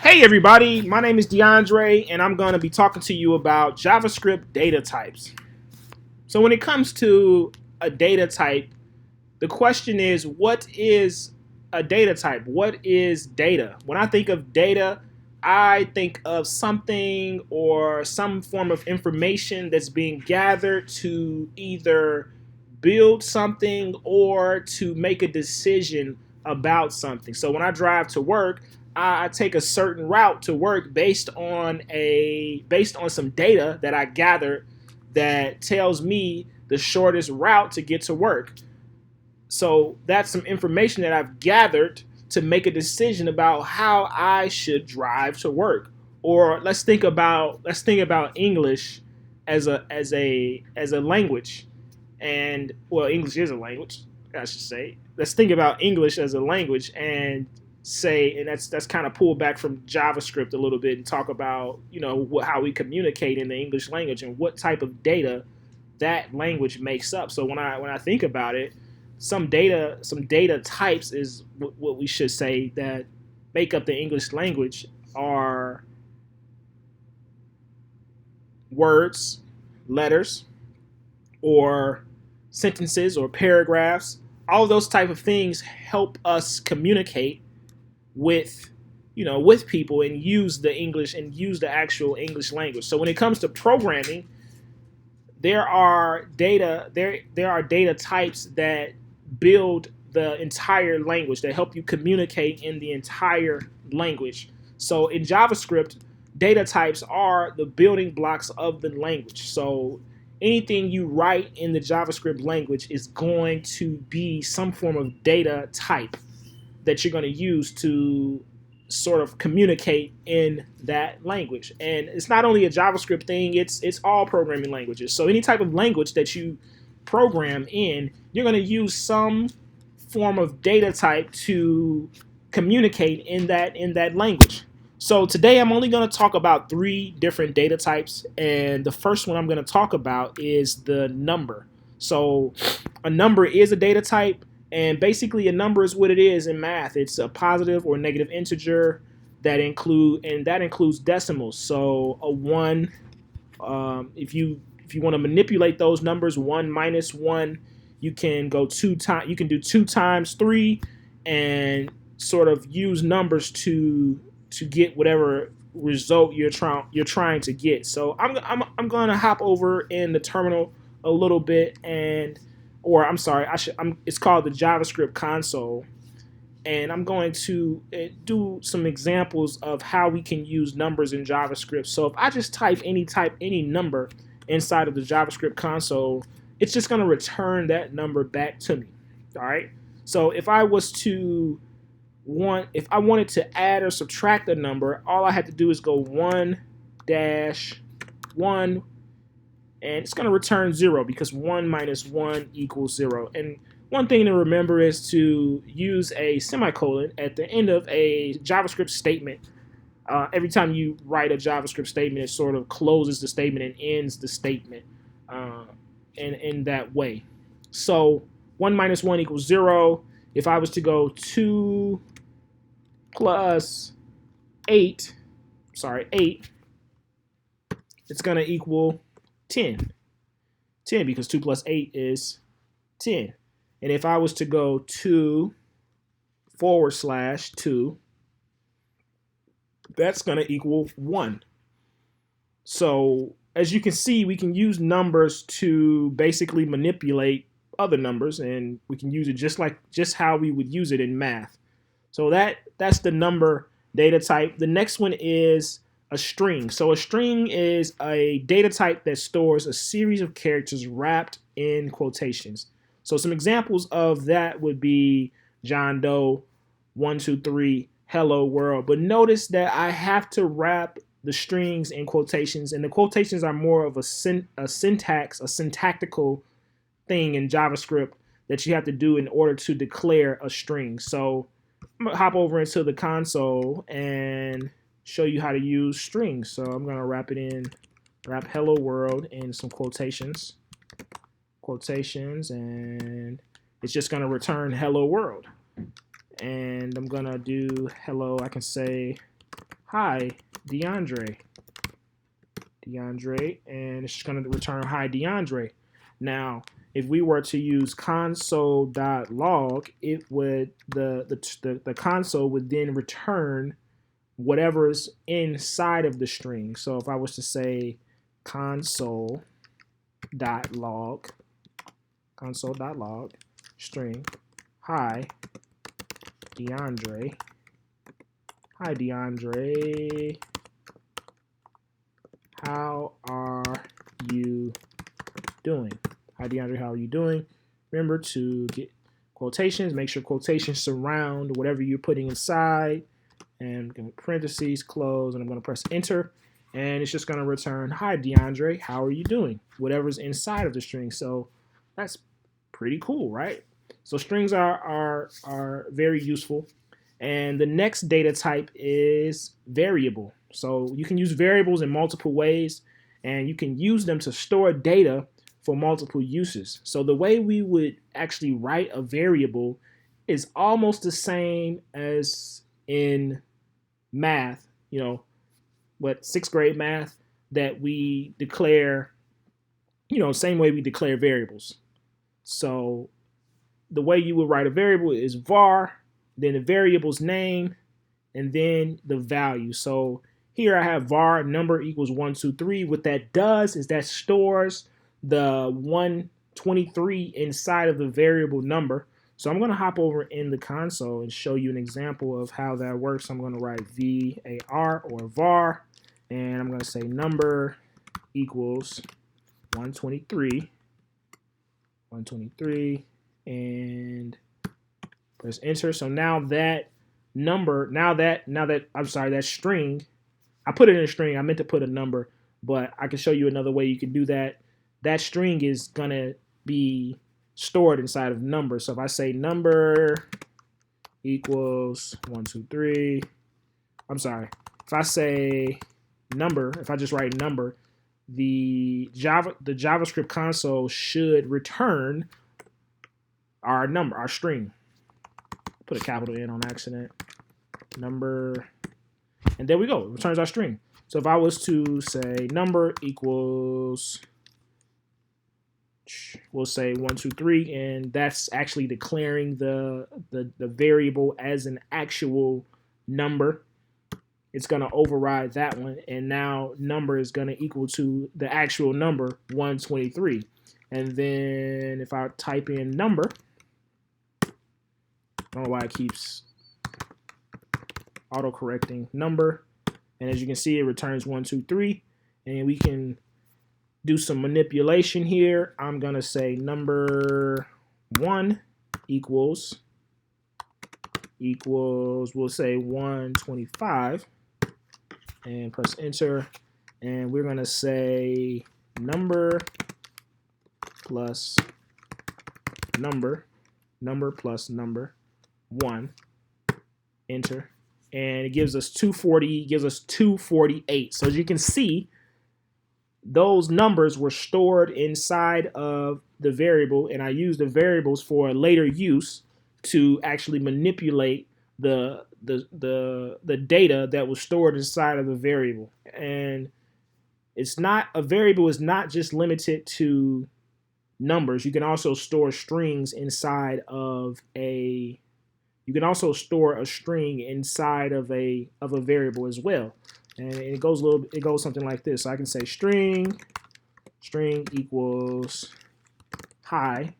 Hey everybody, my name is DeAndre and I'm going to be talking to you about JavaScript data types. So when it comes to a data type, the question is, what is a data type? What is data? When I think of data, I think of something or some form of information that's being gathered to either build something or to make a decision about something. So when I drive to work, I take a certain route to work based on some data that I gathered that tells me the shortest route to get to work. So that's some information that I've gathered to make a decision about how I should drive to work. Or let's think about English as a language. And well, English is a language, I should say. Let's think about English as a language and say, and that's kind of pulled back from JavaScript a little bit and talk about how we communicate in the English language and what type of data that language makes up. So when I think about it, some data types is what we should say that make up the English language are words, letters, or sentences or paragraphs. All of those type of things help us communicate with with people and use the English and use the actual English language. So when it comes to programming, there are data types that build the entire language, that help you communicate in the entire language. So in JavaScript, data types are the building blocks of the language. So anything you write in the JavaScript language is going to be some form of data type that you're going to use to sort of communicate in that language. And it's not only a JavaScript thing, it's all programming languages. So any type of language that you program in, you're going to use some form of data type to communicate in that language. So today I'm only going to talk about 3 different data types, and the first one I'm going to talk about is the number. So a number is a data type, and basically a number is what it is in math. It's a positive or negative integer that includes decimals. So a 1, if you want to manipulate those numbers, 1 minus 1, you can go 2 times. You can do 2 times 3 and sort of use numbers to get whatever result you're trying to get. So I'm going to hop over in the terminal a little bit, it's called the JavaScript console, and I'm going to do some examples of how we can use numbers in JavaScript. So if I just type any number inside of the JavaScript console, it's just going to return that number back to me. All right. So if I wanted to add or subtract a number, all I had to do is go 1-1, and it's going to return 0 because 1 minus 1 equals 0. And one thing to remember is to use a semicolon at the end of a JavaScript statement. Every time you write a JavaScript statement, it sort of closes the statement and ends the statement in that way. So 1 minus 1 equals 0. If I was to go 2 plus 8, it's going to equal 10 because 2 plus 8 is 10. And if I was to go 2/2, that's going to equal 1. So as you can see, we can use numbers to basically manipulate other numbers, and we can use it just how we would use it in math. So that's the number data type. The next one is a string. So a string is a data type that stores a series of characters wrapped in quotations. So some examples of that would be John Doe, 1, 2, 3, hello world. But notice that I have to wrap the strings in quotations, and the quotations are more of a syntactical thing in JavaScript that you have to do in order to declare a string. So I'm going to hop over into the console and show you how to use strings. So I'm going to wrap hello world in some quotations, and it's just going to return hello world. And I'm going to do hello. I can say hi, DeAndre. And it's just going to return hi, DeAndre. Now, if we were to use console.log, it would the console would then return whatever is inside of the string. So if I was to say console.log string hi DeAndre, how are you doing? Hi DeAndre, how are you doing? Remember to get quotations, make sure quotations surround whatever you're putting inside, and parentheses, close, and I'm going to press enter, and it's just going to return hi DeAndre, how are you doing? Whatever's inside of the string. So that's pretty cool, right? So strings are very useful. And the next data type is variable. So you can use variables in multiple ways, and you can use them to store data for multiple uses. So the way we would actually write a variable is almost the same as in math, sixth grade math, that we declare, same way we declare variables. So the way you would write a variable is var, then the variable's name, and then the value. So here I have var number equals 123. What that does is that stores the 123 inside of the variable number. So I'm going to hop over in the console and show you an example of how that works. I'm going to write var or var, and I'm going to say number equals 123, and press enter. So now that number, that string, I put it in a string. I meant to put a number, but I can show you another way you can do that. That string is going to be stored inside of number. So if I say number equals 123, if I say number, if I just write number, the JavaScript console should return our number, our string. Put a capital N on accident. Number, and there we go. It returns our string. So if I was to say number equals, we'll say 123, and that's actually declaring the variable as an actual number. It's going to override that one, and now number is going to equal to the actual number 123. And then if I type in number, I don't know why it keeps auto-correcting number, and as you can see, it returns 123, and we can do some manipulation here. I'm gonna say number 1 equals, we'll say 125, and press enter, and we're gonna say number plus number plus number 1, enter, and it gives us 248. So as you can see, those numbers were stored inside of the variable, and I used the variables for a later use to actually manipulate the data that was stored inside of the variable. And a variable is not just limited to numbers. You can also store strings inside of a string inside of a variable as well. And it goes something like this. So I can say string equals hi,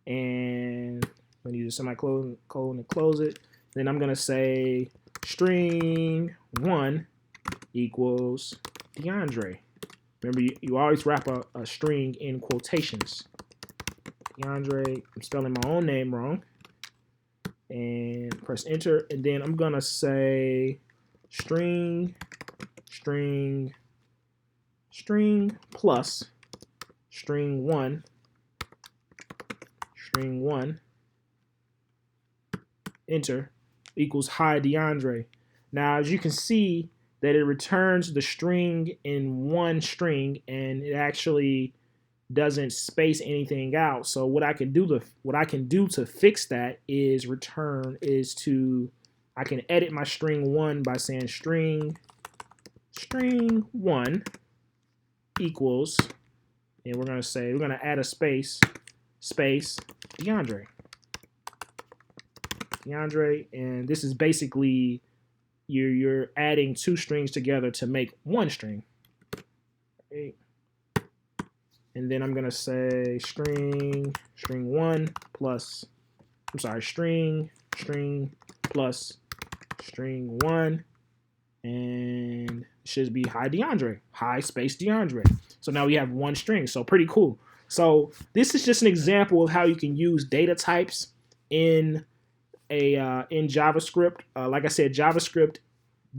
and I'm going to use a semicolon to close it. Then I'm going to say string 1 equals DeAndre. Remember, you always wrap a string in quotations. DeAndre, I'm spelling my own name wrong. And press enter, and then I'm going to say string plus string 1, enter, equals hi DeAndre. Now as you can see that it returns the string in one string, and it actually doesn't space anything out. So what I can do to fix that is to I can edit my string 1 by saying string 1 equals, and we're gonna add a space DeAndre, and this is basically you're adding two strings together to make one string. Okay. And then I'm gonna say string 1 plus, string plus string 1, and it should be hi space DeAndre. So now we have one string. So pretty cool. So this is just an example of how you can use data types in JavaScript. Like I said, JavaScript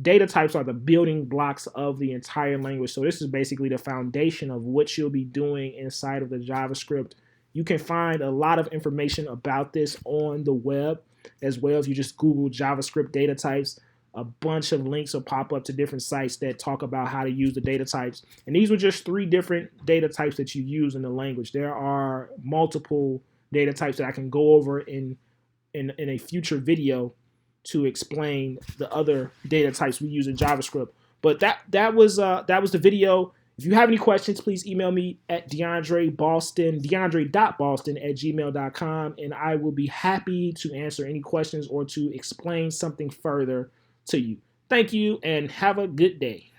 data types are the building blocks of the entire language. So this is basically the foundation of what you'll be doing inside of the JavaScript. You can find a lot of information about this on the web as well. If you just Google JavaScript data types, a bunch of links will pop up to different sites that talk about how to use the data types. And these were just 3 different data types that you use in the language. There are multiple data types that I can go over in a future video to explain the other data types we use in JavaScript. But that was the video. If you have any questions, please email me at deandre.boston@gmail.com, and I will be happy to answer any questions or to explain something further to you. Thank you, and have a good day.